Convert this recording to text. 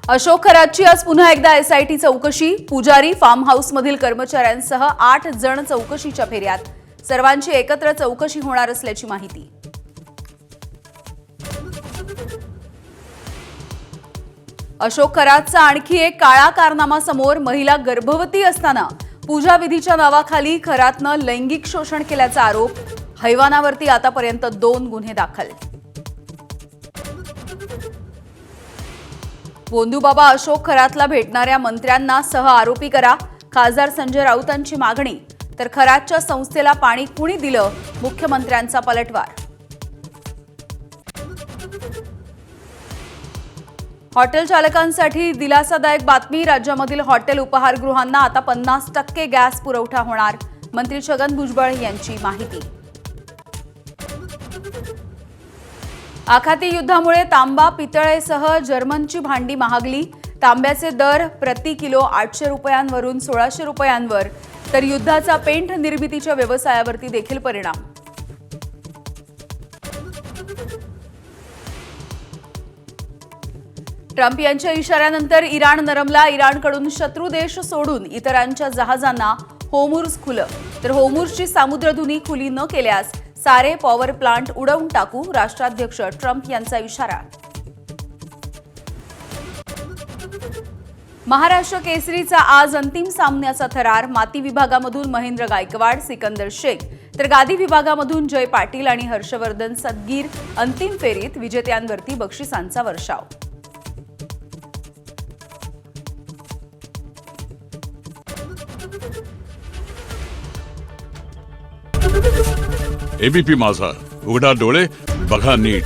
अशोक खरातची आज पुन्हा एकदा एसआयटी चौकशी। पुजारी फार्म हाऊस मधील कर्मचाऱ्यांसह 8 जण चौकशीच्या फेऱ्यात। सर्वांची एकत्र चौकशी होणार असल्याची माहिती। अशोक खरातचा आणखी एक काळा कारनामा समोर। महिला गर्भवती असताना पूजा विधीच्या नावाखाली खरातनं लैंगिक शोषण केल्याचा आरोप। हैवानावरती आतापर्यंत 2 गुन्हे दाखल। भोंदूबाबा अशोक खरातला भेटणाऱ्या मंत्र्यांना सह आरोपी करा। खासदार संजय राऊतांची मागणी। तर खरातच्या संस्थेला पाणी कुणी दिलं? मुख्यमंत्र्यांचा पलटवार। हॉटेल चालकांसाठी दिलासादायक बातमी। राज्यामधील हॉटेल उपहारगृहांना आता 50% गॅस पुरवठा होणार। मंत्री छगन भुजबळ यांची माहिती। आखाती युद्धामुळे तांबा पितळेसह जर्मनची भांडी महागली। तांब्याचे दर प्रति किलो 800 रुपयांवरून 1600 रुपयांवर। तर युद्धाचा पेंट निर्मितीच्या व्यवसायावरती देखील परिणाम। ट्रम्प यांच्या इशाऱ्यानंतर इराण नरमला। इराणकडून शत्रू देश सोडून इतरांच्या जहाजांना होर्मुझ खुलं। तर होर्मुझची सामुद्रधुनी खुली न केल्यास सारे पॉवर प्लांट उडवून टाकू, राष्ट्राध्यक्ष ट्रम्प यांचा इशारा। महाराष्ट्र केसरीचा आज अंतिम सामन्याचा थरार। माती विभागामधून महेंद्र गायकवाड, सिकंदर शेख, तर गादी विभागामधून जय पाटील आणि हर्षवर्धन सदगीर अंतिम फेरीत। विजेत्यांवरती बक्षिसांचा वर्षाव। एबीपी माझा, उघडा डोळे बघा नीट।